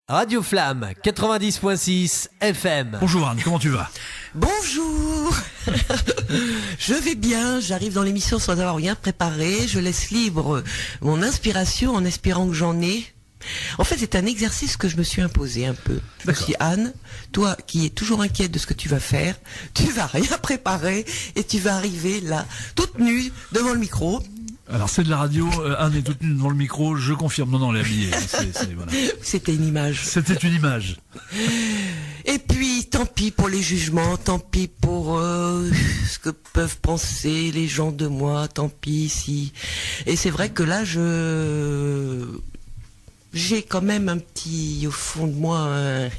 Radio Flamme 90.6 FM. Bonjour Anne, comment tu vas? Bonjour. Je vais bien, j'arrive dans l'émission sans avoir rien préparé, je laisse libre mon inspiration en espérant que j'en ai. En fait, c'est un exercice que je me suis imposé un peu. Je me suis dit, Anne, toi qui es toujours inquiète de ce que tu vas faire, tu vas rien préparer et tu vas arriver là, toute nue, devant le micro. Alors c'est de la radio, Anne est toute nue devant le micro, je confirme, non, elle est habillée. Voilà. C'était une image. C'était une image. Et puis, tant pis pour les jugements, tant pis pour ce que peuvent penser les gens de moi, tant pis si... Et c'est vrai que là, j'ai quand même un petit, au fond de moi,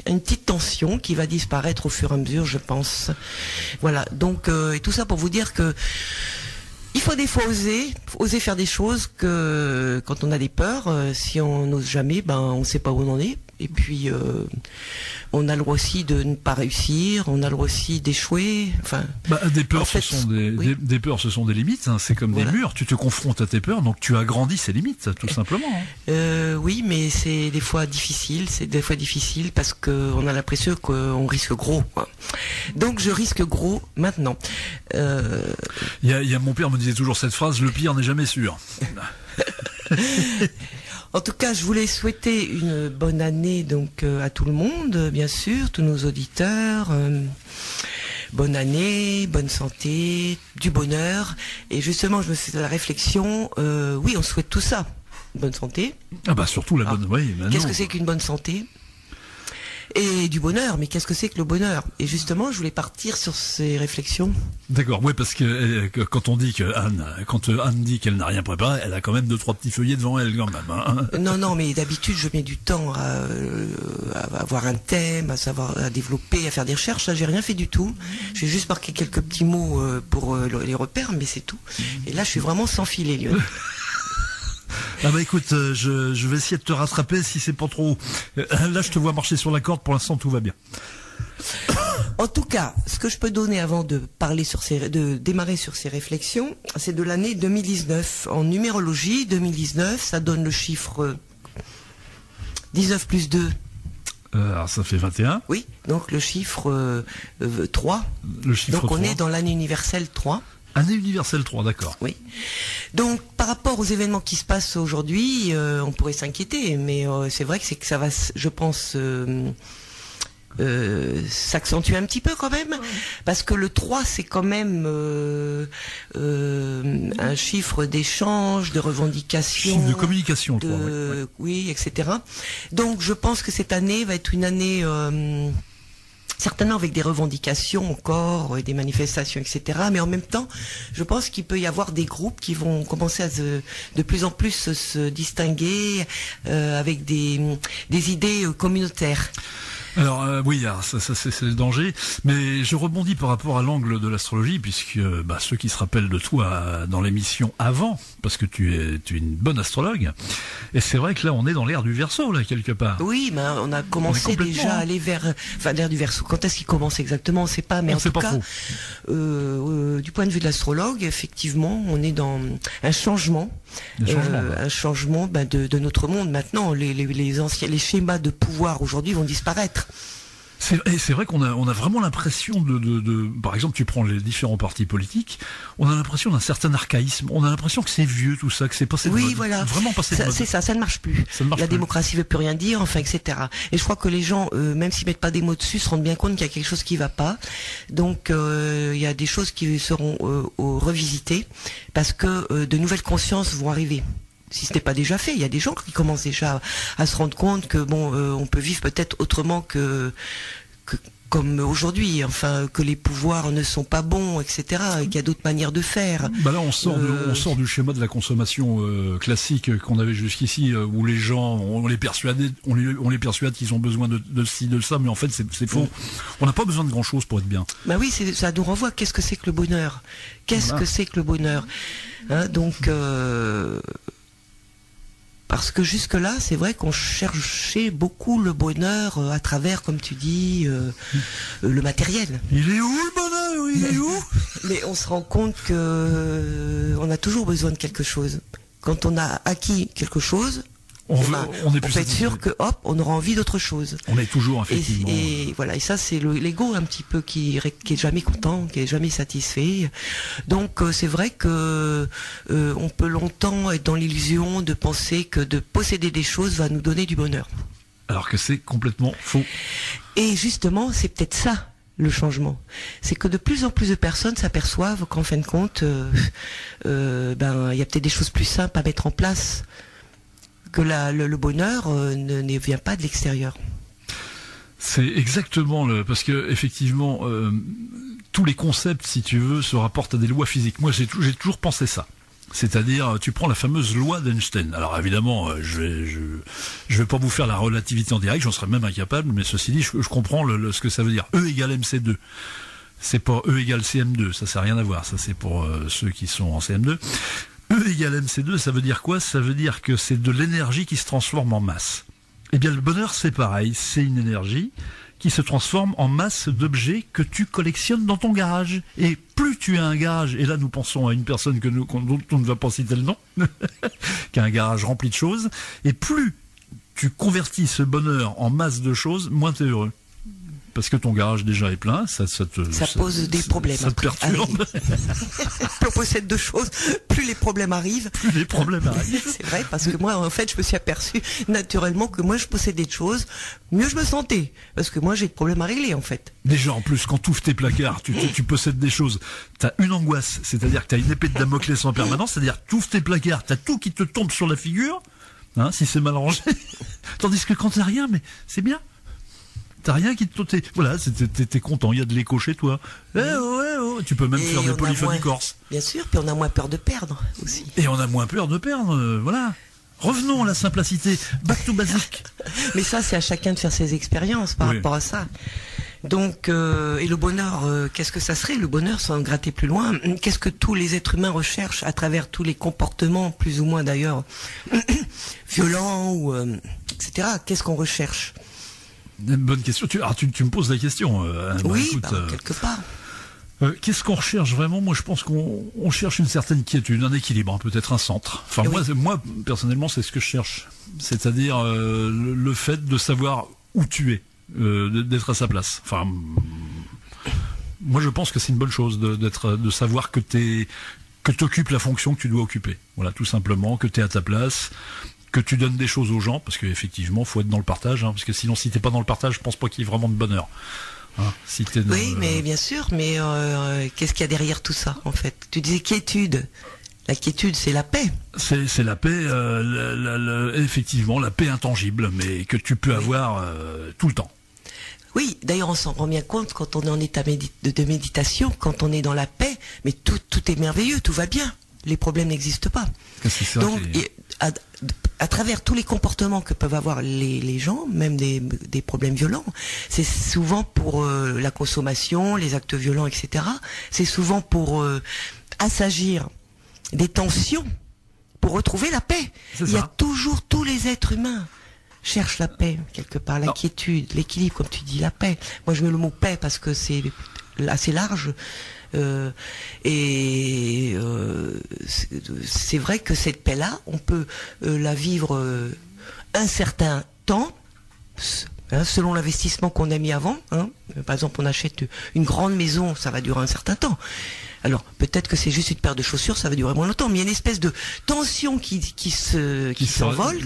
une petite tension qui va disparaître au fur et à mesure, je pense. Voilà, donc, et tout ça pour vous dire que il faut des fois oser faire des choses que quand on a des peurs, si on n'ose jamais, on ne sait pas où on en est. Et puis on a le droit aussi de ne pas réussir, on a le droit aussi d'échouer. Enfin, des peurs, ce sont des peurs, ce sont des limites. Hein, c'est comme des murs. Tu te confrontes à tes peurs, donc tu agrandis ces limites, tout simplement. Hein. Oui, mais c'est des fois difficile. C'est des fois difficile parce que on a l'impression qu'on risque gros. Quoi. Donc je risque gros maintenant. Il y a mon père me disait toujours cette phrase: le pire n'est jamais sûr. En tout cas, je voulais souhaiter une bonne année donc à tout le monde, bien sûr, tous nos auditeurs. Bonne année, bonne santé, du bonheur. Et justement, je me fais la réflexion. Oui, on souhaite tout ça. Bonne santé. Surtout la bonne. Oui. Qu'est-ce que c'est qu'une bonne santé ? Et du bonheur, mais qu'est-ce que c'est que le bonheur? Et justement, je voulais partir sur ces réflexions. D'accord, oui, parce que quand Anne dit qu'elle n'a rien préparé, elle a quand même 2-3 petits feuillets devant elle quand même. Hein. Non, mais d'habitude, je mets du temps à avoir un thème, à développer, à faire des recherches. Là, j'ai rien fait du tout. J'ai juste marqué quelques petits mots pour les repères, mais c'est tout. Et là, je suis vraiment sans filet, Lionel. Écoute, je vais essayer de te rattraper si c'est pas trop. Là, je te vois marcher sur la corde. Pour l'instant, tout va bien. En tout cas, ce que je peux donner avant de parler de démarrer sur ces réflexions, c'est de l'année 2019. En numérologie, 2019, ça donne le chiffre 19 plus 2. Alors ça fait 21. Oui, donc le chiffre 3. Le chiffre donc on 3. est dans l'année universelle 3. Année universelle 3, d'accord. Oui. Donc, par rapport aux événements qui se passent aujourd'hui, on pourrait s'inquiéter, mais c'est vrai que ça va, je pense, s'accentuer un petit peu quand même, parce que le 3, c'est quand même un chiffre d'échange, de revendication, chiffre de communication, oui, etc. Donc, je pense que cette année va être une année... certainement avec des revendications encore, des manifestations, etc. Mais en même temps, je pense qu'il peut y avoir des groupes qui vont commencer à de plus en plus se distinguer avec des idées communautaires. Alors oui, c'est le danger, mais je rebondis par rapport à l'angle de l'astrologie, puisque ceux qui se rappellent de toi dans l'émission avant, parce que tu es une bonne astrologue, et c'est vrai que là on est dans l'ère du Verseau là quelque part. Oui, mais on a commencé déjà à aller vers l'ère du Verseau. Quand est-ce qu'il commence exactement, on ne sait pas, mais en tout cas, du point de vue de l'astrologue, effectivement, on est dans un changement. Un changement de notre monde maintenant. Les schémas de pouvoir aujourd'hui vont disparaître. C'est vrai qu'on a vraiment l'impression par exemple, tu prends les différents partis politiques, on a l'impression d'un certain archaïsme, on a l'impression que c'est vieux tout ça, que c'est passé de mode. Oui, voilà. Vraiment passé de mode. C'est ça ne marche plus. La démocratie veut plus rien dire, enfin, etc. Et je crois que les gens, même s'ils mettent pas des mots dessus, se rendent bien compte qu'il y a quelque chose qui va pas. Donc, il y a des choses qui seront revisitées parce que de nouvelles consciences vont arriver. Si ce n'est pas déjà fait, il y a des gens qui commencent déjà à se rendre compte que on peut vivre peut-être autrement que comme aujourd'hui, enfin que les pouvoirs ne sont pas bons, etc. Et qu'il y a d'autres manières de faire. Là, on sort du schéma de la consommation classique qu'on avait jusqu'ici, où les gens, on les persuade qu'ils ont besoin de ci, de ça, mais en fait c'est faux. On n'a pas besoin de grand chose pour être bien. Oui, ça nous renvoie. Qu'est-ce que c'est que le bonheur ? Qu'est-ce que c'est que le bonheur ? Donc. Parce que jusque-là, c'est vrai qu'on cherchait beaucoup le bonheur à travers, comme tu dis, le matériel. Il est où le bonheur ? Il est où ? Mais on se rend compte que on a toujours besoin de quelque chose. Quand on a acquis quelque chose, On est peut plus être sûr que hop, on aura envie d'autre chose. On est toujours effectivement. Et voilà, et ça c'est l'ego un petit peu qui est jamais content, qui est jamais satisfait. Donc c'est vrai que on peut longtemps être dans l'illusion de penser que de posséder des choses va nous donner du bonheur. Alors que c'est complètement faux. Et justement, c'est peut-être ça le changement. C'est que de plus en plus de personnes s'aperçoivent qu'en fin de compte, il y a peut-être des choses plus simples à mettre en place. Que le bonheur ne vient pas de l'extérieur. C'est exactement parce que effectivement tous les concepts, si tu veux, se rapportent à des lois physiques. Moi, j'ai toujours pensé ça. C'est-à-dire, tu prends la fameuse loi d'Einstein. Alors évidemment, je vais pas vous faire la relativité en direct, j'en serais même incapable, mais ceci dit, je comprends ce que ça veut dire. E égale MC2. C'est pas E égale CM2, ça n'a rien à voir. Ça, c'est pour ceux qui sont en CM2. E égale MC2, ça veut dire quoi? Ça veut dire que c'est de l'énergie qui se transforme en masse. Eh bien, le bonheur, c'est pareil. C'est une énergie qui se transforme en masse d'objets que tu collectionnes dans ton garage. Et plus tu as un garage, et là nous pensons à une personne dont on ne va pas citer le nom, qui a un garage rempli de choses, et plus tu convertis ce bonheur en masse de choses, moins tu es heureux. Parce que ton garage déjà est plein, ça pose des problèmes. Ça te perturbe. Plus on possède de choses, plus les problèmes arrivent. Plus les problèmes arrivent. C'est vrai, parce que moi, en fait, je me suis aperçu naturellement que moi, je possédais des choses, mieux je me sentais. Parce que moi, j'ai des problèmes à régler, en fait. Déjà, en plus, quand tu ouvres tes placards, tu possèdes des choses, t'as une angoisse, c'est-à-dire que t'as une épée de Damoclès en permanence, c'est-à-dire que tu ouvres tes placards, t'as tout qui te tombe sur la figure, hein, si c'est mal rangé. Tandis que quand t'as rien, mais c'est bien. T'as rien qui te... Voilà, t'es content, il y a de l'écho chez toi. Tu peux même faire des polyphonies corses. Bien sûr, puis on a moins peur de perdre aussi. Et on a moins peur de perdre, voilà. Revenons à la simplicité, back to basic. Mais ça, c'est à chacun de faire ses expériences par rapport à ça. Donc, et le bonheur, qu'est-ce que ça serait? Le bonheur, sans gratter plus loin, qu'est-ce que tous les êtres humains recherchent à travers tous les comportements, plus ou moins d'ailleurs, violents, ou etc. Qu'est-ce qu'on recherche? Bonne question. Tu me poses la question. Oui, écoute, quelque part. Qu'est-ce qu'on recherche vraiment? Moi, je pense qu'on cherche une certaine quiétude, un équilibre, peut-être un centre. Enfin, moi, personnellement, c'est ce que je cherche. C'est-à-dire le fait de savoir où tu es, d'être à sa place. Enfin, moi, je pense que c'est une bonne chose de savoir que t'occupes la fonction que tu dois occuper. Voilà, tout simplement, que t'es à ta place. Que tu donnes des choses aux gens, parce qu'effectivement, faut être dans le partage, parce que sinon, si t'es pas dans le partage, je pense pas qu'il y ait vraiment de bonheur. Si t'es dans mais bien sûr, mais qu'est-ce qu'il y a derrière tout ça, en fait? Tu disais quiétude. La quiétude, c'est la paix. C'est la paix, effectivement, la paix intangible, mais que tu peux avoir tout le temps. Oui, d'ailleurs, on s'en rend bien compte quand on est en état de méditation, quand on est dans la paix, mais tout est merveilleux, tout va bien. Les problèmes n'existent pas. Donc, à travers tous les comportements que peuvent avoir les gens, même des problèmes violents, c'est souvent pour la consommation, les actes violents, etc. C'est souvent pour assagir des tensions, pour retrouver la paix. Il y a toujours, tous les êtres humains cherchent la paix, quelque part, la quiétude, l'équilibre, comme tu dis, la paix. Moi, je mets le mot paix parce que c'est assez large. C'est vrai que cette paix-là, on peut la vivre un certain temps, selon l'investissement qu'on a mis avant. Par exemple, on achète une grande maison, ça va durer un certain temps. Alors, peut-être que c'est juste une paire de chaussures, ça va durer moins longtemps, mais il y a une espèce de tension qui s'envole,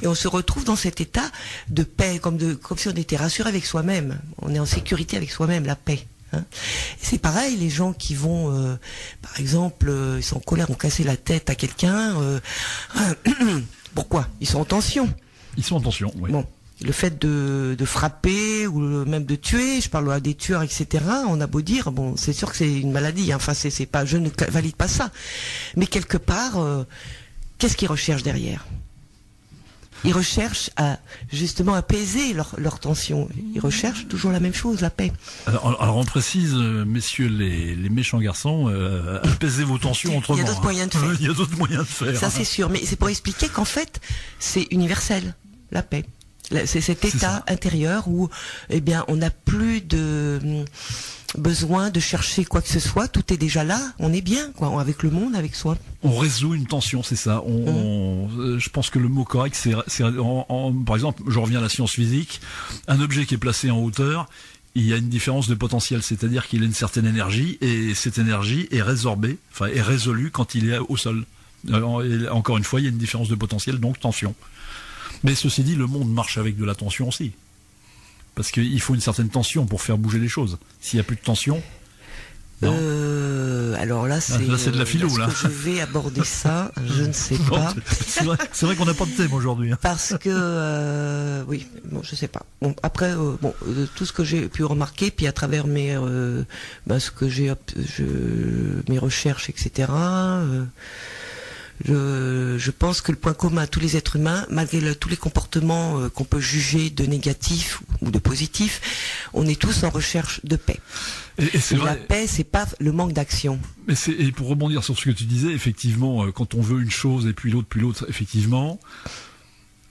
et on se retrouve dans cet état de paix, comme si on était rassuré avec soi-même. On est en sécurité avec soi-même, la paix. C'est pareil, les gens qui vont, par exemple, ils sont en colère, ont cassé la tête à quelqu'un. Pourquoi? Ils sont en tension. Ils sont en tension, oui. Bon, le fait de frapper ou même de tuer, je parle à des tueurs, etc. On a beau dire, bon, c'est sûr que c'est une maladie. Enfin, c'est pas, je ne valide pas ça. Mais quelque part, qu'est-ce qu'ils recherchent derrière? Ils recherchent à justement apaiser leur tension. Ils recherchent toujours la même chose, la paix. Alors on précise, messieurs les méchants garçons, apaisez vos tensions autrement. Il y a d'autres moyens de faire. Il y a d'autres moyens de faire. Ça c'est sûr, mais c'est pour expliquer qu'en fait, c'est universel, la paix. C'est cet état intérieur où, eh bien, on n'a plus de besoin de chercher quoi que ce soit. Tout est déjà là. On est bien, quoi, avec le monde, avec soi. On résout une tension, c'est ça. Je pense que le mot correct, par exemple, je reviens à la science physique, un objet qui est placé en hauteur, il y a une différence de potentiel, c'est-à-dire qu'il a une certaine énergie, et cette énergie est résorbée, enfin est résolue quand il est au sol. Et encore une fois, il y a une différence de potentiel, donc tension. Mais ceci dit, le monde marche avec de la tension aussi. Parce qu'il faut une certaine tension pour faire bouger les choses. S'il n'y a plus de tension... Alors là, c'est de la philo, là. Je vais aborder ça, je ne sais pas. C'est vrai qu'on n'a pas de thème aujourd'hui. Parce que oui, bon, je sais pas. Bon, après, tout ce que j'ai pu remarquer, puis à travers mes mes recherches, etc. Je pense que le point commun à tous les êtres humains, malgré tous les comportements qu'on peut juger de négatifs ou de positifs, on est tous en recherche de paix. Et la paix, c'est pas le manque d'action. Et pour rebondir sur ce que tu disais, effectivement, quand on veut une chose et puis l'autre, effectivement,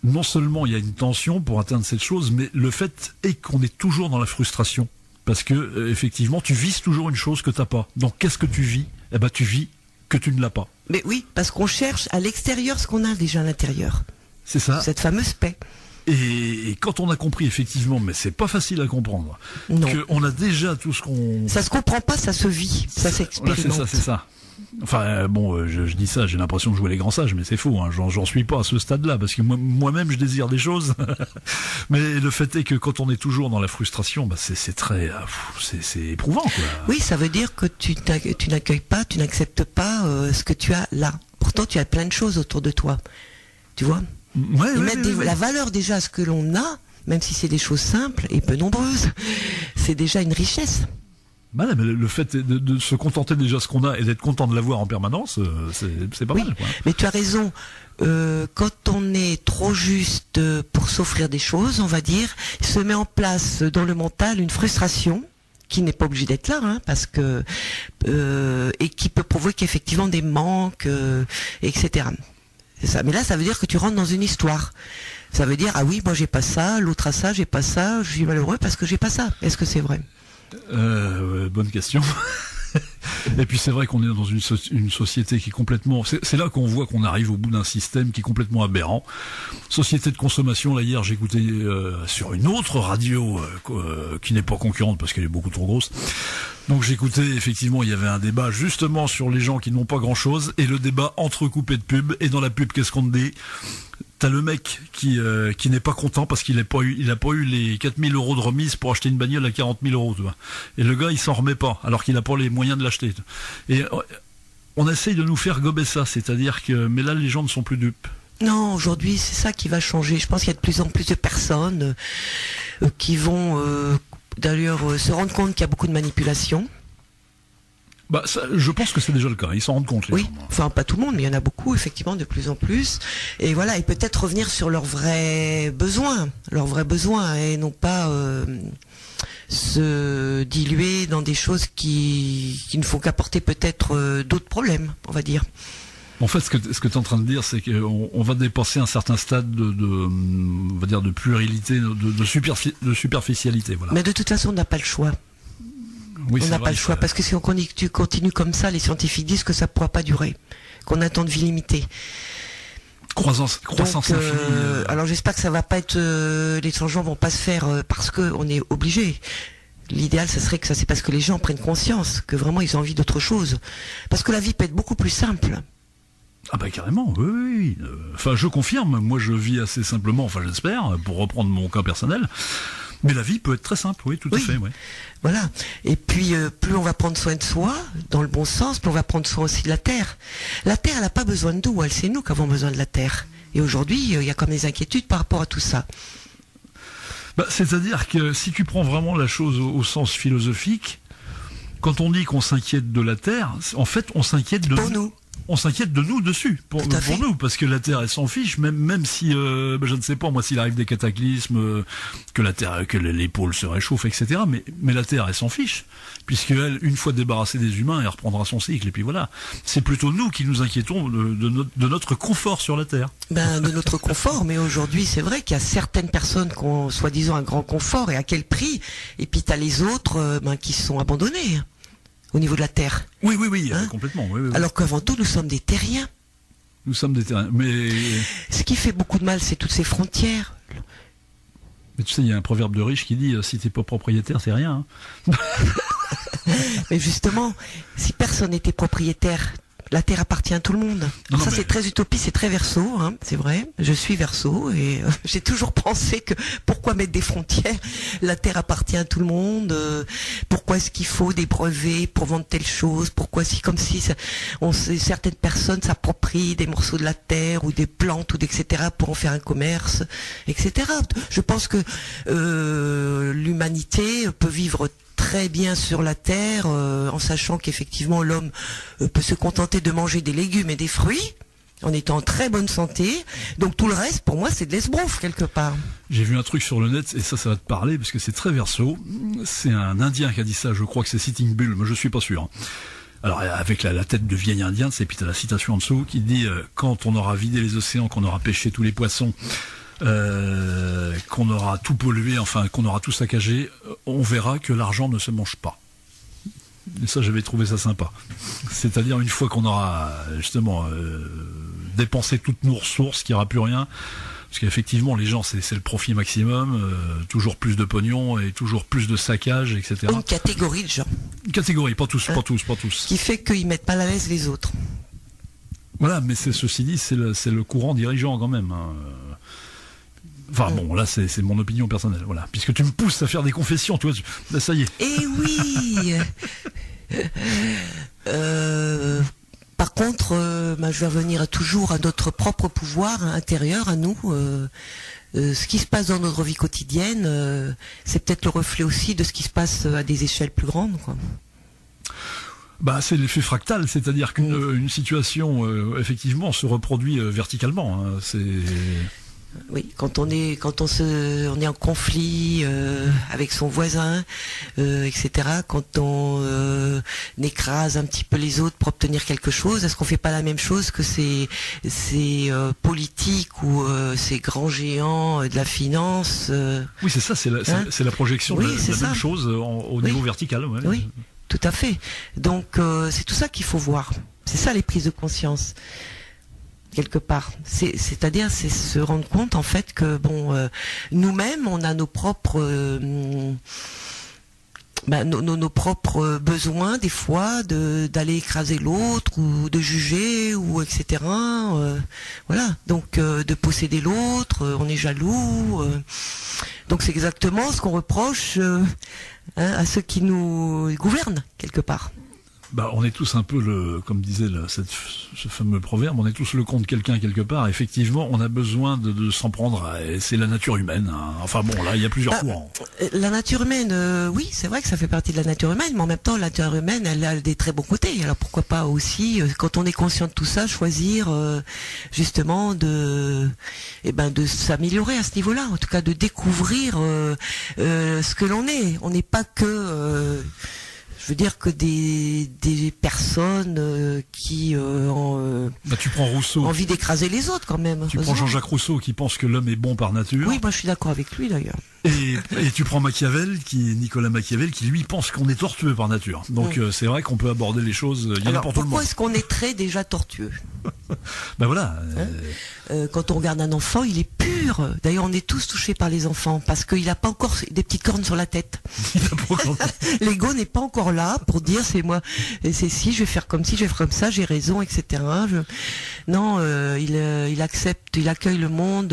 non seulement il y a une tension pour atteindre cette chose, mais le fait est qu'on est toujours dans la frustration. Parce que, effectivement, tu vises toujours une chose que t'as pas. Donc, qu'est-ce que tu vis? Eh ben, tu vis que tu ne l'as pas. Mais oui, parce qu'on cherche à l'extérieur ce qu'on a déjà à l'intérieur. C'est ça. Cette fameuse paix. Et quand on a compris, effectivement, mais c'est pas facile à comprendre, qu'on a déjà tout ce qu'on... Ça se comprend pas, ça se vit, ça s'expérimente. C'est ça. Enfin, je dis ça, j'ai l'impression de jouer les grands sages, mais c'est faux, hein. J'en suis pas à ce stade-là, parce que moi-même, je désire des choses. Mais le fait est que quand on est toujours dans la frustration, c'est très... c'est éprouvant, quoi. Oui, ça veut dire que tu n'accueilles pas, tu n'acceptes pas ce que tu as là. Pourtant, tu as plein de choses autour de toi. Tu vois ? La valeur déjà à ce que l'on a, même si c'est des choses simples et peu nombreuses, c'est déjà une richesse. Mais le fait de se contenter déjà de ce qu'on a et d'être content de l'avoir en permanence, c'est pas mal, quoi. Mais tu as raison. Quand on est trop juste pour s'offrir des choses, on va dire, il se met en place dans le mental une frustration qui n'est pas obligée d'être là, hein, parce que et qui peut provoquer effectivement des manques, etc. C'est ça. Mais là, ça veut dire que tu rentres dans une histoire. Ça veut dire, ah oui, moi j'ai pas ça, l'autre a ça, j'ai pas ça, je suis malheureux parce que j'ai pas ça. Est-ce que c'est vrai? Bonne question. Et puis c'est vrai qu'on est dans une société qui est complètement... C'est là qu'on voit qu'on arrive au bout d'un système qui est complètement aberrant. Société de consommation, là hier j'écoutais sur une autre radio qui n'est pas concurrente parce qu'elle est beaucoup trop grosse. Donc j'écoutais, effectivement, il y avait un débat justement sur les gens qui n'ont pas grand-chose, et le débat entrecoupé de pubs. Et dans la pub, qu'est-ce qu'on te dit? T'as le mec qui n'est pas content parce qu'il a pas eu les 4000 € de remise pour acheter une bagnole à 40 000 €, tu vois. Et le gars, il s'en remet pas, alors qu'il n'a pas les moyens de l'acheter. Et on essaye de nous faire gober ça, c'est-à-dire que, mais là, les gens ne sont plus dupes. Non, aujourd'hui, c'est ça qui va changer. Je pense qu'il y a de plus en plus de personnes qui vont d'ailleurs se rendre compte qu'il y a beaucoup de manipulation. Je pense que c'est déjà le cas, ils s'en rendent compte, les gens. Enfin pas tout le monde, mais il y en a beaucoup, effectivement, de plus en plus. Et voilà, et peut-être revenir sur leurs vrais besoins, et non pas se diluer dans des choses qui ne font qu'apporter peut-être d'autres problèmes, on va dire. En fait, ce que tu es en train de dire, c'est qu'on va dépasser un certain stade on va dire, de puérilité, de superficialité, voilà. Mais de toute façon, on n'a pas le choix. Oui, on n'a pas le choix, parce que si on continue comme ça, les scientifiques disent que ça ne pourra pas durer, qu'on a un temps de vie limité. Croissance infinie. Alors j'espère que ça va pas être, les changements vont pas se faire parce qu'on est obligé. L'idéal, ce serait que ça, c'est parce que les gens prennent conscience que vraiment ils ont envie d'autre chose. Parce que la vie peut être beaucoup plus simple. Ah carrément, oui. Enfin, je confirme, moi je vis assez simplement, enfin j'espère, pour reprendre mon cas personnel. Mais la vie peut être très simple, oui, tout à fait, oui. Voilà. Et puis, plus on va prendre soin de soi, dans le bon sens, plus on va prendre soin aussi de la Terre. La Terre, elle n'a pas besoin de nous, c'est nous qui avons besoin de la Terre. Et aujourd'hui, il y a comme des inquiétudes par rapport à tout ça. C'est-à-dire que si tu prends vraiment la chose au sens philosophique, quand on dit qu'on s'inquiète de la Terre, en fait, on s'inquiète de pour nous. on s'inquiète de nous dessus, pour nous, parce que la Terre, elle s'en fiche, même si, je ne sais pas, moi, s'il arrive des cataclysmes, que la Terre, que les pôles se réchauffent, etc., mais la Terre, elle s'en fiche, puisqu'elle, une fois débarrassée des humains, elle reprendra son cycle, et puis voilà. C'est plutôt nous qui nous inquiétons de notre confort sur la Terre. De notre confort, mais aujourd'hui, c'est vrai qu'il y a certaines personnes qui ont, soi-disant, un grand confort, et à quel prix, et puis t'as les autres, qui sont abandonnés. Au niveau de la Terre. Oui, complètement. Oui. Alors qu'avant tout, nous sommes des terriens. Nous sommes des terriens, mais... Ce qui fait beaucoup de mal, c'est toutes ces frontières. Mais tu sais, il y a un proverbe de riche qui dit « Si t'es pas propriétaire, c'est rien. » Mais justement, si personne n'était propriétaire, la Terre appartient à tout le monde. Ça, c'est très utopiste, c'est très Verseau, c'est vrai. Je suis Verseau et j'ai toujours pensé que pourquoi mettre des frontières? La Terre appartient à tout le monde. Pourquoi est-ce qu'il faut des brevets pour vendre telle chose? Pourquoi comme si certaines personnes s'approprient des morceaux de la Terre ou des plantes ou etc. pour en faire un commerce, etc. Je pense que l'humanité peut vivre très bien sur la terre, en sachant qu'effectivement l'homme peut se contenter de manger des légumes et des fruits, en étant en très bonne santé. Donc tout le reste, pour moi, c'est de l'esbrouf quelque part. J'ai vu un truc sur le net, et ça va te parler, parce que c'est très Verseau. C'est un Indien qui a dit ça, je crois que c'est Sitting Bull, mais je suis pas sûr. Alors avec la tête de vieil Indien, et puis t'as la citation en dessous qui dit quand on aura vidé les océans, qu'on aura pêché tous les poissons, qu'on aura tout pollué, enfin qu'on aura tout saccagé, on verra que l'argent ne se mange pas. Et ça, j'avais trouvé ça sympa. C'est-à-dire une fois qu'on aura justement dépensé toutes nos ressources, qu'il n'y aura plus rien, parce qu'effectivement les gens c'est le profit maximum, toujours plus de pognon et toujours plus de saccage, etc. Une catégorie de gens. Une catégorie, pas tous. Qui fait qu'ils mettent pas à l'aise les autres. Voilà, mais ceci dit, c'est le courant dirigeant quand même. Enfin bon, là c'est mon opinion personnelle, voilà. Puisque tu me pousses à faire des confessions, tu vois, là ça y est. Eh oui. Par contre, je vais revenir toujours à notre propre pouvoir intérieur, à nous. Ce qui se passe dans notre vie quotidienne, c'est peut-être le reflet aussi de ce qui se passe à des échelles plus grandes, quoi. C'est l'effet fractal, c'est-à-dire qu'une situation effectivement se reproduit verticalement. Oui, quand on est en conflit avec son voisin, etc. Quand on écrase un petit peu les autres pour obtenir quelque chose, est-ce qu'on fait pas la même chose que ces politiques ou ces grands géants de la finance? Oui, c'est ça, c'est la projection de la même chose au niveau vertical. Ouais. Oui, tout à fait. Donc c'est tout ça qu'il faut voir. C'est ça les prises de conscience. Quelque part, c'est-à-dire c'est se rendre compte en fait que nous-mêmes on a nos propres nos propres besoins des fois d'aller écraser l'autre ou de juger ou etc. Voilà, donc de posséder l'autre, on est jaloux. Donc c'est exactement ce qu'on reproche à ceux qui nous gouvernent quelque part. On est tous un peu comme disait ce fameux proverbe, on est tous le compte de quelqu'un quelque part. Effectivement, on a besoin de s'en prendre. C'est la nature humaine. Enfin bon, là, il y a plusieurs courants. La nature humaine, oui, c'est vrai que ça fait partie de la nature humaine, mais en même temps, la nature humaine, elle a des très bons côtés. Alors pourquoi pas aussi, quand on est conscient de tout ça, choisir justement de s'améliorer à ce niveau-là, en tout cas de découvrir ce que l'on est. On n'est pas que je veux dire que des personnes qui ont tu prends Rousseau, envie d'écraser les autres quand même. Tu prends Jean-Jacques Rousseau qui pense que l'homme est bon par nature. Oui, moi je suis d'accord avec lui d'ailleurs. Et tu prends Nicolas Machiavel, qui lui pense qu'on est tortueux par nature. Donc c'est vrai qu'on peut aborder les choses. Il y en a pour tout le monde. Pourquoi est-ce qu'on est très déjà tortueux? Voilà. Quand on regarde un enfant, il est pur. D'ailleurs, on est tous touchés par les enfants parce qu'il n'a pas encore des petites cornes sur la tête. L'ego n'est pas encore là pour dire c'est moi, c'est si je vais faire comme si, je vais faire comme ça, j'ai raison, etc. Non, il accepte, il accueille le monde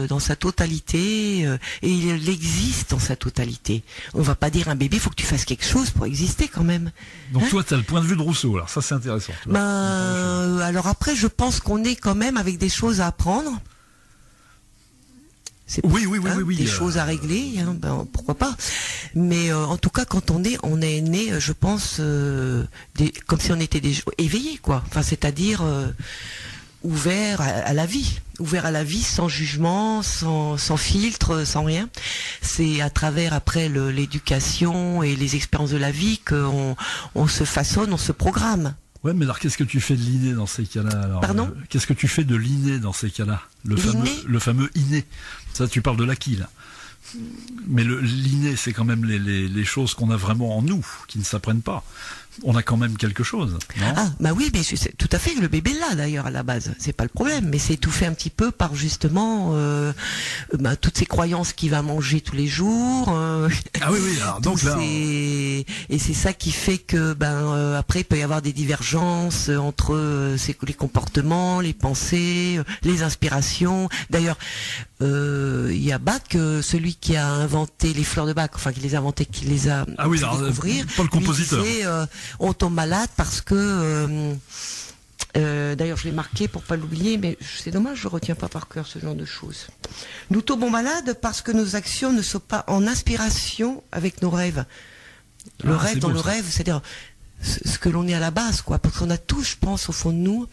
dans sa totalité et il existe dans sa totalité. On va pas dire à un bébé, faut que tu fasses quelque chose pour exister quand même. Donc toi, tu as le point de vue de Rousseau. Alors ça, c'est intéressant. Alors après, je pense qu'on est quand même avec des choses à apprendre. Oui. Des choses à régler, pourquoi pas. Mais en tout cas, quand on est né, je pense, comme si on était éveillés, quoi. Enfin, c'est-à-dire ouvert à la vie, sans jugement, sans filtre, sans rien. C'est à travers après l'éducation et les expériences de la vie qu'on se façonne, on se programme. Ouais, mais alors qu'est-ce que tu fais de l'inné dans ces cas-là alors? Pardon? Qu'est-ce que tu fais de l'inné dans ces cas-là? Le fameux inné. Ça, tu parles de l'acquis là. Mais l'inné, c'est quand même les choses qu'on a vraiment en nous, qui ne s'apprennent pas. On a quand même quelque chose, non? Ah, bah oui, mais c'est tout à fait, le bébé là d'ailleurs à la base, c'est pas le problème, mais c'est étouffé un petit peu par justement toutes ces croyances qu'il va manger tous les jours. Ah oui, alors donc là... Et c'est ça qui fait que après il peut y avoir des divergences entre les comportements, les pensées, les inspirations. D'ailleurs, il y a Bach, celui qui a inventé les fleurs de Bach, enfin qui les a inventées, qui les a fait découvrir. Pas le compositeur. On tombe malade parce que d'ailleurs je l'ai marqué pour pas l'oublier, mais c'est dommage, je retiens pas par cœur ce genre de choses. Nous tombons malades parce que nos actions ne sont pas en inspiration avec nos rêves. Le rêve dans le rêve, c'est-à-dire ce que l'on est à la base, quoi, parce qu'on a tous, je pense, au fond de nous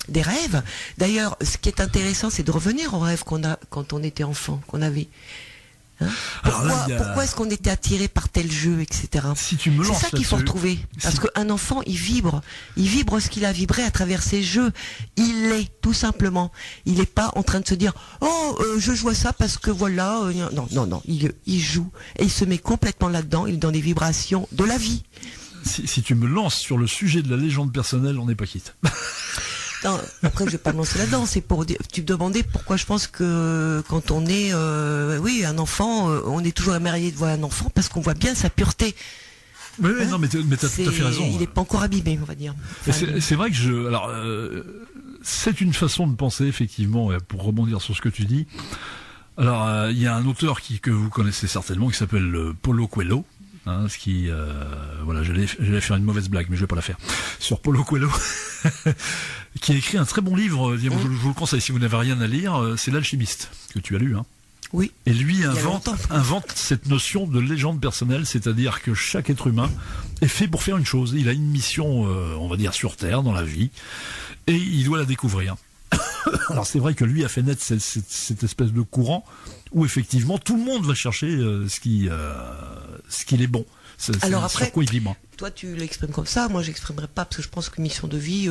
des rêves. D'ailleurs, ce qui est intéressant, c'est de revenir aux rêves qu'on a quand on était enfant, qu'on avait. Hein, pourquoi est-ce qu'on était attiré par tel jeu, etc. Si tu me lances c'est ça qu'il faut retrouver. Parce qu'un enfant, il vibre ce qu'il a vibré à travers ses jeux. Il l'est, tout simplement. Il n'est pas en train de se dire je joue à ça parce que voilà. Non. Il joue et il se met complètement là-dedans. Il est dans des vibrations de la vie. Si tu me lances sur le sujet de la légende personnelle, on n'est pas quitte. Non, après je vais pas me lancer là-dedans, c'est pour dire, tu me demandais pourquoi je pense que quand on est un enfant, on est toujours émerveillé de voir un enfant parce qu'on voit bien sa pureté. Oui, non, mais t'as tout à fait raison. Il n'est pas encore abîmé, on va dire. C'est vrai que c'est une façon de penser, effectivement, pour rebondir sur ce que tu dis. Alors, il y a un auteur que vous connaissez certainement, qui s'appelle Paulo Coelho. J'allais faire une mauvaise blague, mais je vais pas la faire. Sur Paulo Coelho, qui a écrit un très bon livre, je vous le conseille si vous n'avez rien à lire, c'est L'Alchimiste, que tu as lu, hein. Oui. Et lui invente cette notion de légende personnelle, c'est-à-dire que chaque être humain est fait pour faire une chose. Il a une mission, on va dire, sur Terre, dans la vie, et il doit la découvrir. Alors c'est vrai que lui a fait naître cette espèce de courant où effectivement tout le monde va chercher ce qu'il est bon. Alors après, sur quoi il vibre. Toi tu l'exprimes comme ça, moi j'exprimerai pas parce que je pense que mission de vie,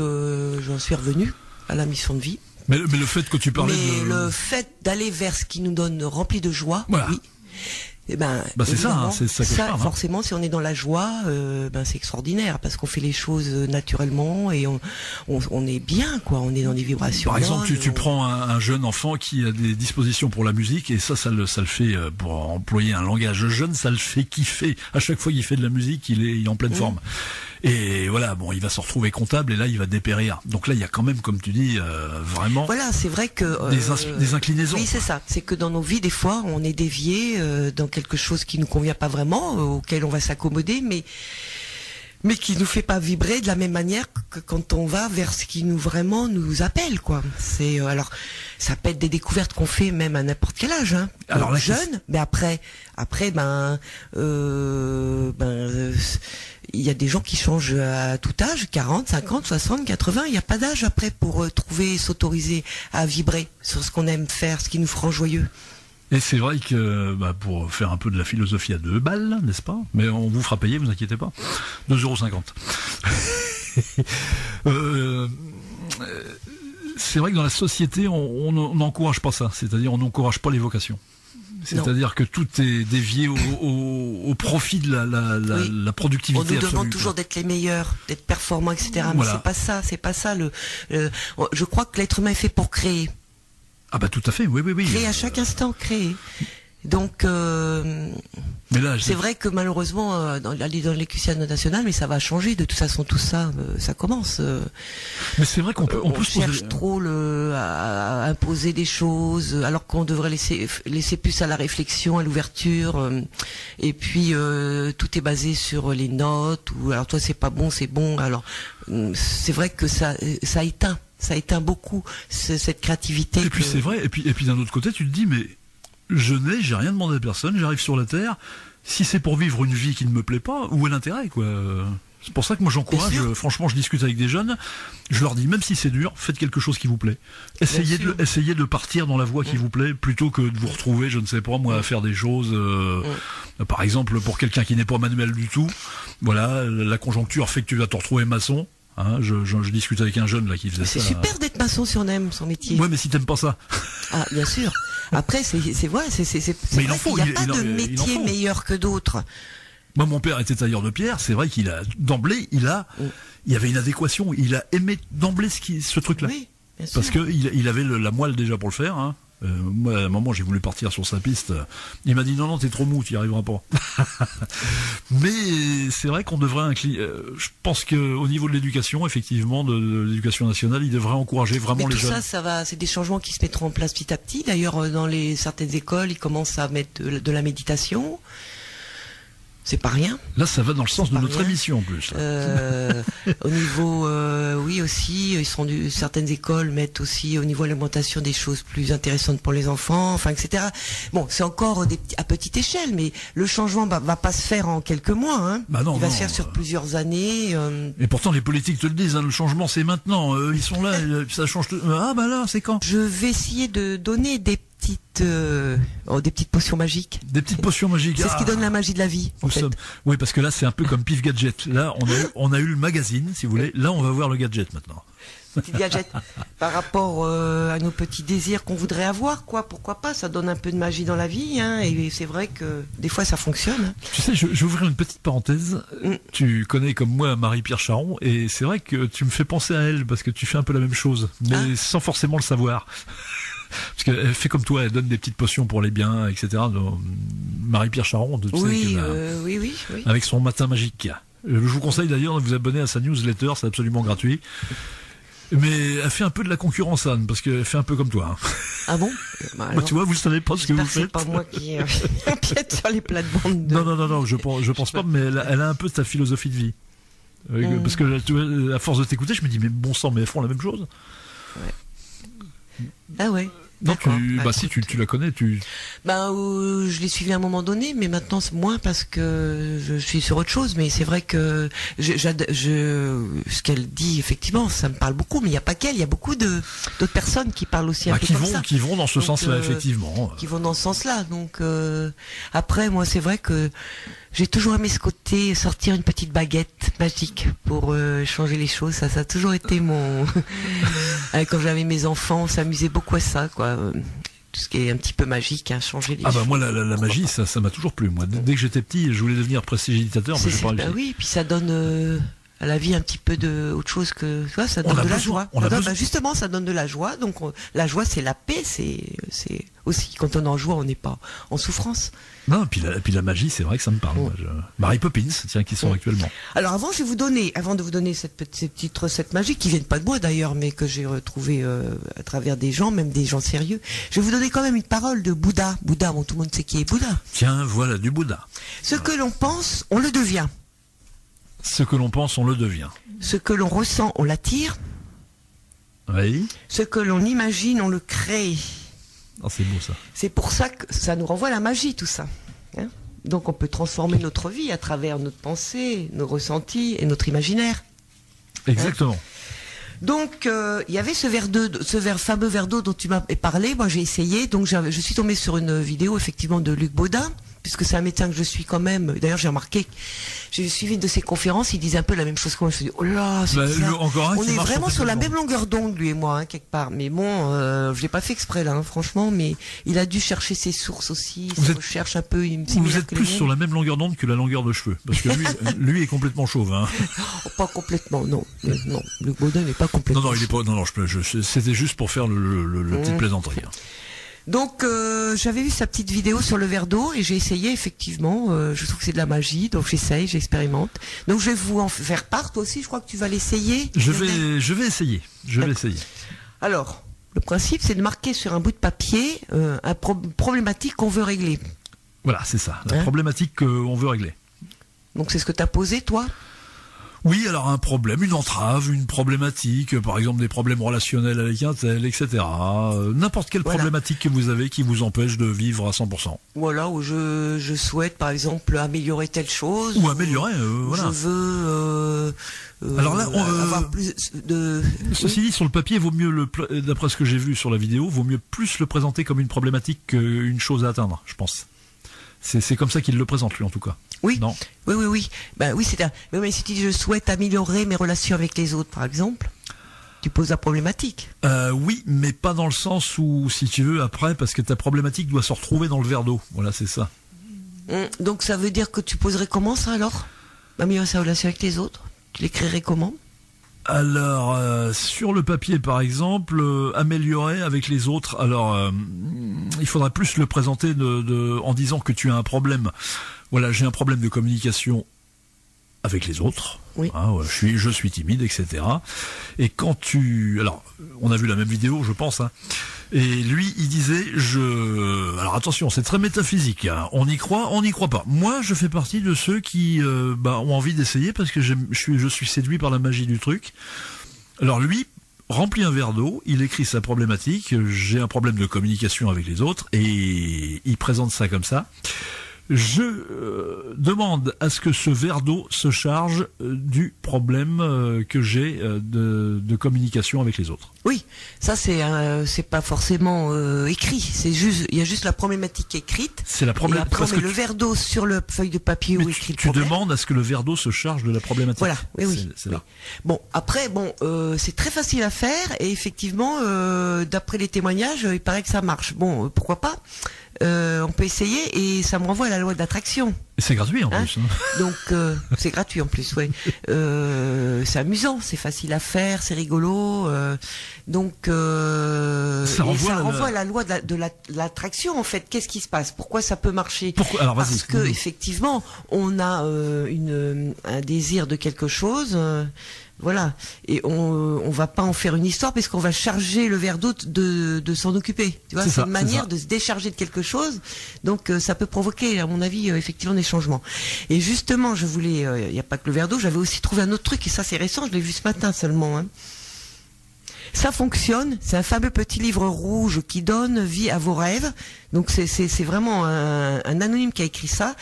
j'en suis revenu à la mission de vie. Mais le fait que tu parlais le fait d'aller vers ce qui nous donne rempli de joie, voilà. Oui. C'est ça, c'est ça que je parle. Forcément, si on est dans la joie, c'est extraordinaire parce qu'on fait les choses naturellement et on est bien, quoi. On est dans des vibrations. Par exemple, tu prends un jeune enfant qui a des dispositions pour la musique et ça le fait, pour employer un langage jeune, ça le fait kiffer. À chaque fois qu'il fait de la musique, il est en pleine forme. Et voilà, il va se retrouver comptable et là, il va dépérir. Donc là, il y a quand même, comme tu dis, vraiment. Voilà, c'est vrai que des inclinaisons. Oui, c'est ça. C'est que dans nos vies, des fois, on est dévié dans quelque chose qui nous convient pas vraiment, auquel on va s'accommoder, mais qui nous fait pas vibrer de la même manière que quand on va vers ce qui vraiment nous appelle, quoi. C'est alors ça peut être des découvertes qu'on fait même à n'importe quel âge, hein. Alors jeune, mais après il y a des gens qui changent à tout âge, 40, 50, 60, 80, il n'y a pas d'âge après pour s'autoriser à vibrer sur ce qu'on aime faire, ce qui nous rend joyeux. Et c'est vrai que pour faire un peu de la philosophie à 2 balles, n'est-ce pas? Mais on vous fera payer, vous inquiétez pas. 2,50 €. C'est vrai que dans la société, on n'encourage pas ça. C'est-à-dire, on n'encourage pas les vocations. C'est-à-dire que tout est dévié au profit de la productivité absolue. On nous demande toujours d'être les meilleurs, d'être performants, etc. Voilà. Mais c'est pas ça. Je crois que l'être humain est fait pour créer. Ah tout à fait, oui. Créer à chaque instant, créer. Donc, mais là, c'est vrai que malheureusement, dans l'éducation nationale, mais ça va changer. De toute façon, tout ça, ça commence. Mais c'est vrai qu'on peut se cherche trop à imposer des choses, alors qu'on devrait laisser plus à la réflexion, à l'ouverture. Et puis, tout est basé sur les notes. Ou alors, toi, c'est pas bon, c'est bon. Alors, c'est vrai que ça éteint. Ça éteint beaucoup cette créativité. Et puis c'est vrai. Et puis d'un autre côté, tu te dis, mais j'ai rien demandé à personne. J'arrive sur la Terre. Si c'est pour vivre une vie qui ne me plaît pas, où est l'intérêt, quoi? C'est pour ça que moi j'encourage, franchement je discute avec des jeunes, je leur dis même si c'est dur, faites quelque chose qui vous plaît. Essayez de partir dans la voie qui vous plaît, plutôt que de vous retrouver, je ne sais pas moi, à faire des choses, par exemple pour quelqu'un qui n'est pas manuel du tout, voilà, la conjoncture fait que tu vas te retrouver maçon. Hein, je discute avec un jeune là qui faisait ça. C'est super d'être maçon si on aime son métier. Ouais, mais si t'aimes pas ça. Ah, bien sûr. Après, c'est vrai, Mais il en faut, il n'y a pas de métier meilleur que d'autres. Moi, mon père était tailleur de pierre. C'est vrai qu'il a d'emblée, il y avait une adéquation. Il a aimé d'emblée ce truc-là, oui, bien sûr. parce que il avait la moelle déjà pour le faire. Hein. Moi, à un moment, j'ai voulu partir sur sa piste. Il m'a dit non, t'es trop mou, tu y arriveras pas. Mais c'est vrai qu'on devrait je pense que au niveau de l'éducation, effectivement, de l'éducation nationale, il devrait encourager vraiment les jeunes. C'est des changements qui se mettront en place petit à petit. D'ailleurs, dans certaines écoles, ils commencent à mettre de la méditation. C'est pas rien. Là, ça va dans le sens de notre émission en plus. Au niveau, oui aussi, certaines écoles mettent aussi au niveau de l'alimentation des choses plus intéressantes pour les enfants, enfin, etc. Bon, c'est encore à petite échelle, mais le changement va pas se faire en quelques mois. Hein. Bah non, il va se faire sur plusieurs années. Et pourtant, les politiques te le disent, hein, le changement c'est maintenant. Ils sont là, ça change. Ah bah là, c'est quand? Je vais essayer de donner des petites potions magiques. Des petites potions magiques. C'est ce qui donne la magie de la vie. En fait. Oui, parce que là, c'est un peu comme Pif Gadget. Là, on a eu le magazine, si vous voulez. Là, on va voir le gadget maintenant. Petit gadget. Par rapport à nos petits désirs qu'on voudrait avoir, quoi. Pourquoi pas? Ça donne un peu de magie dans la vie, hein. Et c'est vrai que des fois, ça fonctionne. Tu sais, je vais ouvrir une petite parenthèse. Tu connais comme moi Marie-Pierre Charon, et c'est vrai que tu me fais penser à elle parce que tu fais un peu la même chose, mais sans forcément le savoir. Parce qu'elle fait comme toi, elle donne des petites potions pour les biens, etc. Marie-Pierre Charon, tu sais, oui. avec son matin magique. Je vous conseille d'ailleurs de vous abonner à sa newsletter, c'est absolument gratuit. Mais elle fait un peu de la concurrence, Anne, parce qu'elle fait un peu comme toi. Hein. Ah bon? Bah, tu vois, vous ne savez pas ce que vous faites. C'est pas moi qui empiète sur les plates-bandes. Non, je pense pas, mais elle a un peu ta philosophie de vie. Parce que tu vois, à force de t'écouter, je me dis, mais bon sang, mais elles font la même chose. Ouais. Ah ouais. Non, si tu la connais, je l'ai suivi à un moment donné, mais maintenant c'est moins parce que je suis sur autre chose. Mais c'est vrai que ce qu'elle dit, effectivement, ça me parle beaucoup. Mais il n'y a pas qu'elle, il y a beaucoup d'autres personnes qui parlent aussi un peu comme ça. Qui vont dans ce sens-là, effectivement. Qui vont dans ce sens-là. Donc après, moi, c'est vrai que j'ai toujours aimé ce côté, sortir une petite baguette magique pour changer les choses. Ça a toujours été mon... Quand j'avais mes enfants, on s'amusait beaucoup à ça, quoi. Tout ce qui est un petit peu magique, hein, changer les choses. Ah bah moi, la magie, ça m'a toujours plu. Moi, dès que j'étais petit, je voulais devenir prestidigitateur. Oui, puis ça donne... à la vie un petit peu de autre chose que tu vois, ça donne de la joie. Justement, ça donne de la joie. Donc la joie, c'est la paix, c'est aussi quand on est en joie, on n'est pas en souffrance. Non, puis la magie, c'est vrai que ça me parle. Mary Poppins, tiens, qui sort actuellement. Alors avant de vous donner cette petite recette magique qui viennent pas de moi d'ailleurs, mais que j'ai retrouvée à travers des gens, même des gens sérieux, je vais vous donner quand même une parole de Bouddha. Bouddha, bon, tout le monde sait qui est Bouddha. Tiens, voilà du Bouddha. Ce que l'on pense, on le devient. Ce que l'on pense, on le devient. Ce que l'on ressent, on l'attire. Oui. Ce que l'on imagine, on le crée. Oh, c'est beau ça. C'est pour ça que ça nous renvoie à la magie, tout ça. Hein? Donc on peut transformer notre vie à travers notre pensée, nos ressentis et notre imaginaire. Exactement. Hein? Donc il y avait ce fameux verre d'eau dont tu m'as parlé. Moi j'ai essayé. Donc je suis tombée sur une vidéo effectivement de Luc Baudin, puisque c'est un médecin que je suis quand même. D'ailleurs j'ai remarqué, j'ai suivi une de ses conférences, il disait un peu la même chose que moi. Je me suis dit, oh là, c'est bizarre. On est vraiment sur la même longueur d'onde, lui et moi, hein, quelque part. Mais bon, je l'ai pas fait exprès là, hein, franchement. Mais il a dû chercher ses sources aussi, ses recherches un peu. Vous êtes plus sur la même longueur d'onde que la longueur de cheveux, parce que lui est complètement chauve. Hein. Oh, pas complètement, non. Non, Luc Baudin n'est pas complètement. Non, il est pas. Non, c'était juste pour faire le petite plaisanterie. Hein. Donc j'avais vu sa petite vidéo sur le verre d'eau et j'ai essayé effectivement, je trouve que c'est de la magie, donc j'expérimente. Donc je vais vous en faire part, toi aussi, je crois que tu vas l'essayer. Je vais essayer. Alors, le principe c'est de marquer sur un bout de papier une problématique qu'on veut régler. Voilà, c'est ça, la problématique qu'on veut régler. Donc c'est ce que tu as posé toi ? Oui, alors un problème, une entrave, une problématique, par exemple des problèmes relationnels avec un tel, etc. N'importe quelle problématique que vous avez qui vous empêche de vivre à 100%. Voilà, où je souhaite par exemple améliorer telle chose. Ou améliorer, voilà. Je veux alors là, avoir plus de... Ceci dit, sur le papier, vaut mieux, d'après ce que j'ai vu sur la vidéo, vaut mieux plus le présenter comme une problématique qu'une chose à atteindre, je pense. C'est comme ça qu'il le présente, lui, en tout cas. Oui, non. oui. Ben oui, mais si tu dis je souhaite améliorer mes relations avec les autres, par exemple, tu poses la problématique. Oui, mais pas dans le sens où, si tu veux, après, parce que ta problématique doit se retrouver dans le verre d'eau. Voilà, c'est ça. Donc ça veut dire que tu poserais comment ça alors? Améliorer sa relation avec les autres? Tu l'écrirais comment? Alors, sur le papier, par exemple, améliorer avec les autres. Alors, il faudrait plus le présenter en disant que tu as un problème. Voilà, j'ai un problème de communication avec les autres. Oui. Hein, je suis timide, etc. Et quand alors, on a vu la même vidéo, je pense. Hein, et lui, il disait, alors attention, c'est très métaphysique. Hein, on y croit, on n'y croit pas. Moi, je fais partie de ceux qui ont envie d'essayer parce que je suis séduit par la magie du truc. Alors lui remplit un verre d'eau, il écrit sa problématique. J'ai un problème de communication avec les autres et il présente ça comme ça. Je demande à ce que ce verre d'eau se charge du problème que j'ai de communication avec les autres. Oui, ça c'est pas forcément écrit, c'est juste il y a juste la problématique écrite. C'est la problématique. Après on met le verre d'eau sur le feuille de papier où écrit le problème. Tu demandes à ce que le verre d'eau se charge de la problématique. Voilà, oui. C'est là. Bon, après c'est très facile à faire et effectivement d'après les témoignages, il paraît que ça marche. Bon, pourquoi pas? On peut essayer et ça me renvoie à la loi d'attraction. Et c'est gratuit en plus. Hein. Donc c'est gratuit en plus, ouais. C'est amusant, c'est facile à faire, c'est rigolo. Donc ça renvoie à la loi de l'attraction en fait. Qu'est-ce qui se passe? Pourquoi ça peut marcher? Alors, parce que effectivement, on a un désir de quelque chose. Voilà, et on va pas en faire une histoire parce qu'on va charger le verre d'eau de s'en occuper. Tu vois, c'est une manière de se décharger de quelque chose. Donc ça peut provoquer, à mon avis, effectivement des changements. Et justement, je voulais, il n'y a pas que le verre d'eau, j'avais aussi trouvé un autre truc et ça c'est récent, je l'ai vu ce matin seulement. Hein. Ça fonctionne, c'est un fameux petit livre rouge qui donne vie à vos rêves. Donc c'est vraiment un anonyme qui a écrit ça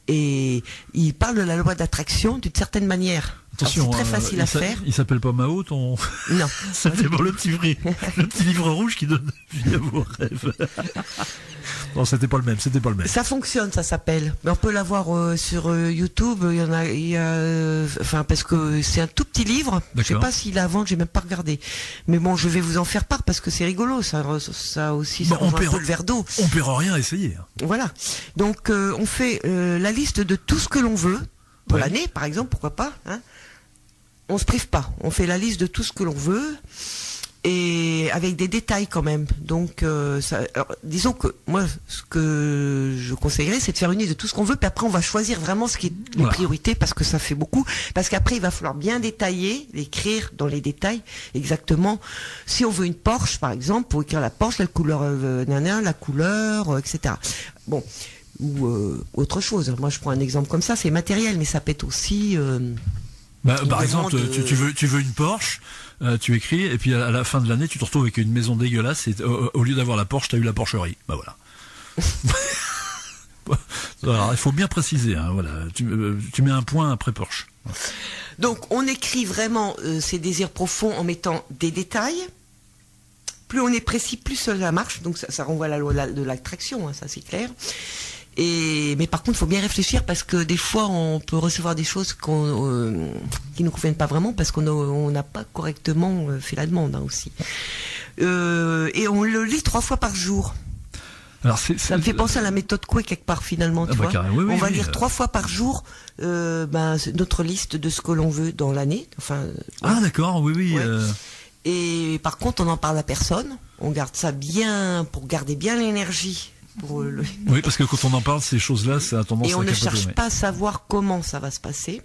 et il parle de la loi d'attraction d'une certaine manière. Attention, c'est très facile à faire. Il s'appelle pas Mao, ton... Non. C'était pour le petit livre rouge qui donne vie à vos rêves. Non, c'était pas le même. Ça fonctionne, ça s'appelle. Mais on peut l'avoir sur YouTube. Enfin, parce que c'est un tout petit livre. Je sais pas s'il est à vendre, j'ai même pas regardé. Mais bon, je vais vous en faire part parce que c'est rigolo. Ça aussi, ça rejoint un peu le verre d'eau. On perd rien à essayer. Voilà. Donc, on fait la liste de tout ce que l'on veut pour l'année, par exemple. Pourquoi pas, hein. On se prive pas. On fait la liste de tout ce que l'on veut et avec des détails quand même. Donc, alors, disons que moi, ce que je conseillerais, c'est de faire une liste de tout ce qu'on veut. Puis après, on va choisir vraiment ce qui est les priorités parce que ça fait beaucoup. Parce qu'après, il va falloir bien détailler, écrire dans les détails exactement. Si on veut une Porsche, par exemple, pour écrire la Porsche, la couleur, la couleur, etc. Bon. Ou autre chose. Moi, je prends un exemple comme ça. C'est matériel, mais ça peut être aussi. Par exemple, tu veux une Porsche, tu écris, et puis à la fin de l'année, tu te retrouves avec une maison dégueulasse, et au lieu d'avoir la Porsche, t'as eu la Porcherie. Bah voilà. Alors, il faut bien préciser, hein, voilà. Tu mets un point après Porsche. Donc, on écrit vraiment ses désirs profonds en mettant des détails. Plus on est précis, plus ça marche. Donc, ça renvoie à la loi de l'attraction, hein, ça c'est clair. Mais par contre, il faut bien réfléchir parce que des fois, on peut recevoir des choses qui nous conviennent pas vraiment parce qu'on n'a pas correctement fait la demande, hein, aussi. Et on le lit 3 fois par jour. Alors ça me fait penser à la méthode Coué quelque part finalement, tu vois. On va lire 3 fois par jour notre liste de ce que l'on veut dans l'année. Enfin. Ah d'accord, oui. Ouais. Et par contre, on n'en parle à personne. On garde ça bien pour garder bien l'énergie. Oui, parce que quand on en parle, ces choses-là, ça a tendance à capoter. Et on ne cherche pas à savoir comment ça va se passer.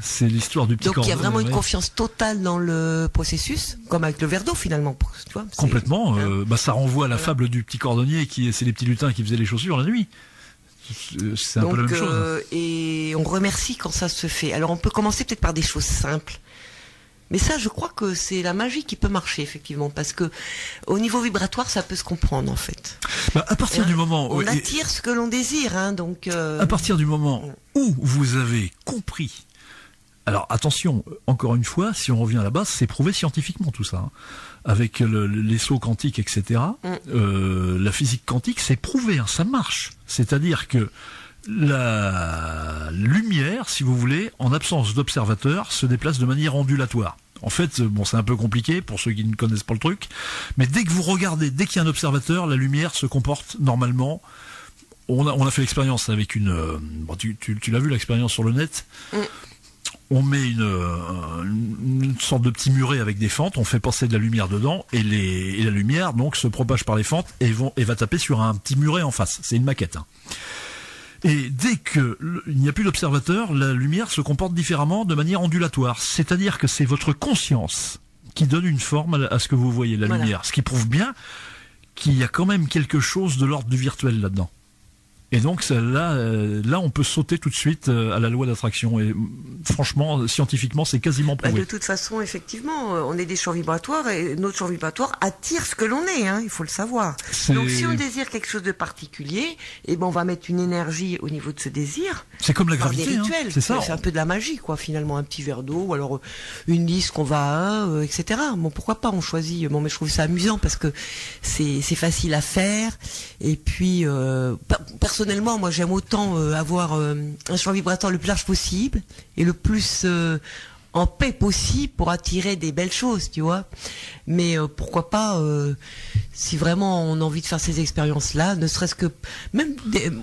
C'est l'histoire du petit cordon. Donc il y a vraiment une ouais. confiance totale dans le processus, comme avec le verre d'eau finalement. Tu vois, complètement. Ça renvoie à la fable du petit cordonnier c'est les petits lutins qui faisaient les chaussures la nuit. C'est un peu la même chose. Et on remercie quand ça se fait. Alors on peut commencer peut-être par des choses simples. Mais ça, je crois que c'est la magie qui peut marcher, effectivement, parce que au niveau vibratoire, ça peut se comprendre, en fait. À partir du moment où... On attire ce que l'on désire, hein, donc... À partir du moment où vous avez compris... Alors, attention, encore une fois, si on revient à la base, c'est prouvé scientifiquement, tout ça. Hein. Avec les sauts quantiques, etc. La physique quantique, c'est prouvé, hein, ça marche. C'est-à-dire que la lumière, si vous voulez, en absence d'observateur, se déplace de manière ondulatoire. En fait, bon, c'est un peu compliqué pour ceux qui ne connaissent pas le truc, mais dès que vous regardez, dès qu'il y a un observateur, la lumière se comporte normalement. On a fait l'expérience avec bon, tu l'as vu l'expérience sur le net. On met une sorte de petit muret avec des fentes, on fait passer de la lumière dedans, et la lumière donc se propage par les fentes et va taper sur un petit muret en face. C'est une maquette. Hein. Et dès qu'il n'y a plus d'observateur, la lumière se comporte différemment de manière ondulatoire. C'est-à-dire que c'est votre conscience qui donne une forme à ce que vous voyez, la lumière. Ce qui prouve bien qu'il y a quand même quelque chose de l'ordre du virtuel là-dedans. Et donc là, on peut sauter tout de suite à la loi d'attraction. Et franchement, scientifiquement, c'est quasiment prouvé. De toute façon, effectivement, on est des champs vibratoires et notre champ vibratoire attire ce que l'on est. Hein, il faut le savoir. Donc, si on désire quelque chose de particulier, on va mettre une énergie au niveau de ce désir. C'est comme la gravité, hein, c'est ça. C'est un peu de la magie, quoi. Finalement, un petit verre d'eau, ou alors une liste qu'on va, etc. Bon, pourquoi pas on choisit. Bon, mais je trouve ça amusant parce que c'est facile à faire. Et puis, personnellement, moi, j'aime autant avoir un champ vibratoire le plus large possible et le plus en paix possible pour attirer des belles choses, tu vois. Mais pourquoi pas, si vraiment on a envie de faire ces expériences-là, ne serait-ce que même,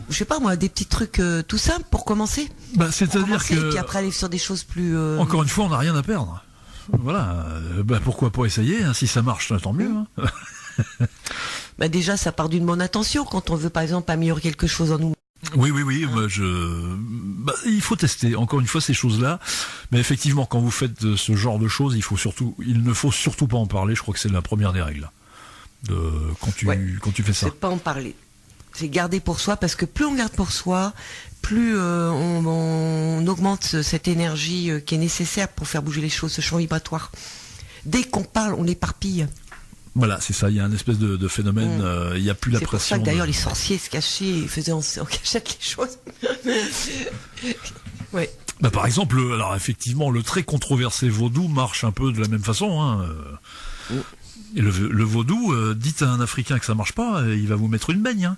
je sais pas moi, des petits trucs tout simples pour commencer. C'est-à-dire que... Et puis après aller sur des choses plus... Encore une fois, on n'a rien à perdre. Voilà. Pourquoi pas essayer, hein, si ça marche, tant mieux. Hein. Déjà, ça part d'une bonne intention quand on veut, par exemple, améliorer quelque chose en nous. Oui. Il faut tester. Encore une fois, ces choses-là. Mais effectivement, quand vous faites ce genre de choses, il ne faut surtout pas en parler. Je crois que c'est la première des règles. Quand tu fais ça. C'est pas en parler. C'est garder pour soi, parce que plus on garde pour soi, plus on augmente cette énergie qui est nécessaire pour faire bouger les choses, ce champ vibratoire. Dès qu'on parle, on éparpille. Voilà, c'est ça, il y a un espèce de phénomène, il n'y a plus la pression. C'est pour ça que d'ailleurs les sorciers se cachaient, ils faisaient en cachette les choses. Ouais. Par exemple, alors effectivement, le très controversé vaudou marche un peu de la même façon. Hein. Et le vaudou, dites à un Africain que ça marche pas, il va vous mettre une baigne. Hein.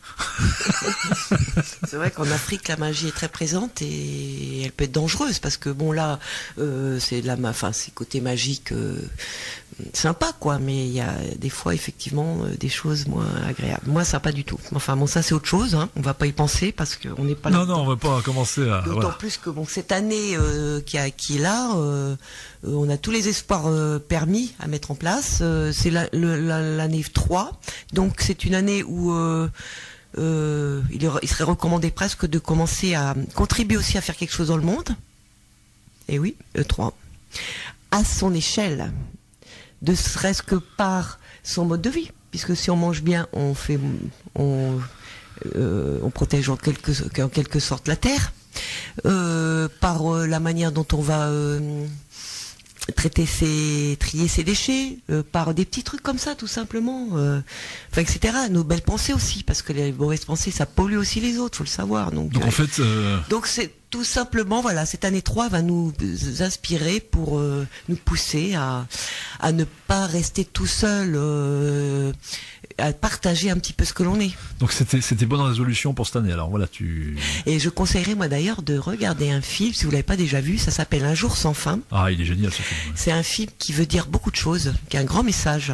C'est vrai qu'en Afrique, la magie est très présente et elle peut être dangereuse parce que bon là, c'est côté magique sympa quoi, mais il y a des fois effectivement des choses moins agréables. Moi, ça pas du tout. Enfin bon, ça c'est autre chose. Hein. On va pas y penser parce qu'on n'est pas là. Non, on va pas commencer à. D'autant plus que bon, cette année qui est là, on a tous les espoirs permis à mettre en place. C'est l'année 3, donc c'est une année où il serait recommandé presque de commencer à contribuer aussi à faire quelque chose dans le monde. Et oui, E3, à son échelle, ne serait-ce que par son mode de vie, puisque si on mange bien, on protège en quelque sorte la terre, par la manière dont on va trier ses déchets, par des petits trucs comme ça, tout simplement, etc. Nos belles pensées aussi, parce que les mauvaises pensées, ça pollue aussi les autres, faut le savoir. Donc en fait, donc c'est tout simplement, voilà, cette année 3 va nous inspirer pour nous pousser à ne pas rester tout seul, à partager un petit peu ce que l'on est. Donc c'était bonne résolution pour cette année. Alors voilà, Et je conseillerais moi d'ailleurs de regarder un film, si vous l'avez pas déjà vu, ça s'appelle Un jour sans fin. Ah, il est génial ce film. Ouais. C'est un film qui veut dire beaucoup de choses, qui a un grand message.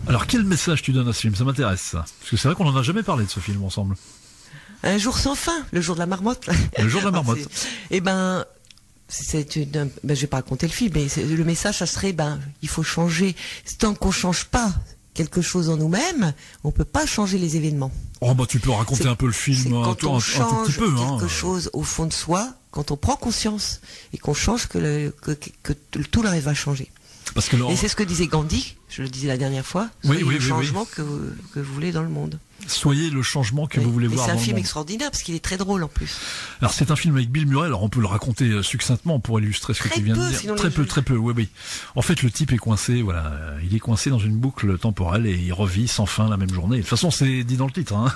Alors quel message tu donnes à ce film? Ça m'intéresse ça. Parce que c'est vrai qu'on en a jamais parlé de ce film ensemble. Un jour sans fin, le jour de la marmotte. Le jour de la marmotte. Je vais pas raconter le film, mais le message, ça serait, il faut changer. Tant qu'on change pas quelque chose en nous-mêmes, on peut pas changer les événements. Oh tu peux raconter un peu le film un tout petit peu. Quelque chose au fond de soi, quand on prend conscience et qu'on change, que tout le reste va changer. Parce que et c'est ce que disait Gandhi, je le disais la dernière fois, le changement que vous voulez dans le monde. Soyez le changement que vous voulez voir C'est dans un le film monde. extraordinaire parce qu'il est très drôle en plus. Alors c'est un film avec Bill Murray, alors on peut le raconter succinctement pour illustrer ce que tu viens de dire. Très peu, oui. En fait le type est coincé, voilà, il est coincé dans une boucle temporelle et il revit sans fin la même journée. De toute façon c'est dit dans le titre, hein.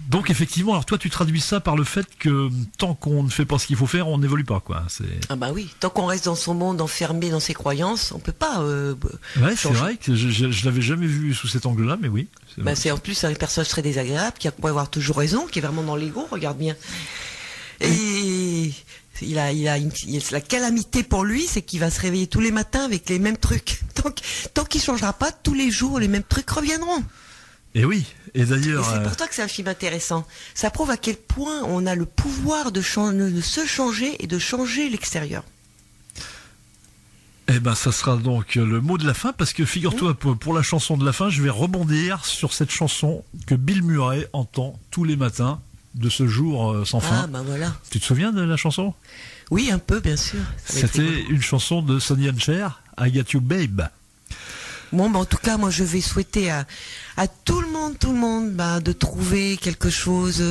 Donc effectivement, alors toi tu traduis ça par le fait que tant qu'on ne fait pas ce qu'il faut faire, on n'évolue pas, quoi. Ah bah oui, tant qu'on reste dans son monde enfermé dans ses croyances, on peut pas. Ouais, c'est vrai que je l'avais jamais vu sous cet angle-là, mais oui. C'est en plus un personnage très désagréable qui pourrait avoir toujours raison, qui est vraiment dans l'ego. Regarde bien. Et il a la calamité pour lui, c'est qu'il va se réveiller tous les matins avec les mêmes trucs. Tant qu'il changera pas, tous les jours les mêmes trucs reviendront. Et oui, et d'ailleurs... Et c'est pour ça que c'est un film intéressant. Ça prouve à quel point on a le pouvoir de se changer et de changer l'extérieur. Eh ben, ça sera donc le mot de la fin, parce que figure-toi, pour la chanson de la fin, je vais rebondir sur cette chanson que Bill Murray entend tous les matins de ce jour sans fin. Ah, ben voilà. Tu te souviens de la chanson ? Oui, un peu, bien sûr. C'était une chanson de Sonny and Cher, I Got You Babe. Bon, en tout cas, moi, je vais souhaiter à tout le monde, de trouver quelque chose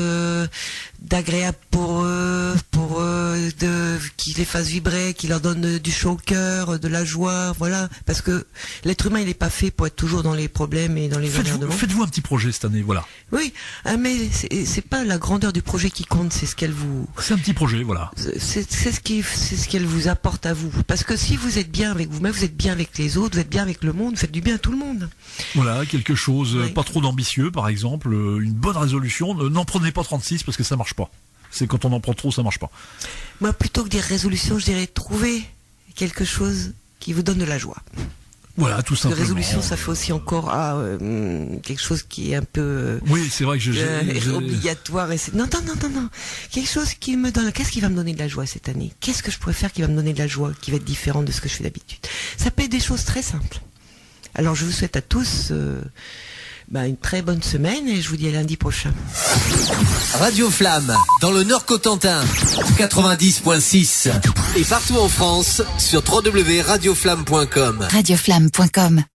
d'agréable pour eux, qui les fasse vibrer, qui leur donne du chaud au cœur, de la joie, voilà. Parce que l'être humain, il n'est pas fait pour être toujours dans les problèmes et dans les emmerdements. Faites-vous un petit projet cette année, voilà. Oui, mais c'est pas la grandeur du projet qui compte, c'est ce qu'elle vous... C'est un petit projet, voilà. C'est ce qu'elle vous apporte à vous. Parce que si vous êtes bien avec vous-même, vous êtes bien avec les autres, vous êtes bien avec le monde, vous faites du bien à tout le monde. Voilà, quelque chose pas trop d'ambitieux, par exemple, une bonne résolution. N'en prenez pas 36 parce que ça marche pas. C'est quand on en prend trop, ça marche pas. Moi, plutôt que dire résolution, je dirais trouver quelque chose qui vous donne de la joie. Voilà, tout simplement. Résolution, ça fait aussi encore quelque chose qui est un peu oui, c'est vrai que j'ai obligatoire. Non. Quelque chose qui me donne... Qu'est-ce qui va me donner de la joie cette année ? Qu'est-ce que je pourrais faire qui va me donner de la joie, qui va être différent de ce que je fais d'habitude ? Ça peut être des choses très simples. Alors je vous souhaite à tous une très bonne semaine et je vous dis à lundi prochain. Radio Flamme, dans le Nord-Cotentin, 90.6 et partout en France sur www.radioflamme.com. Radioflamme.com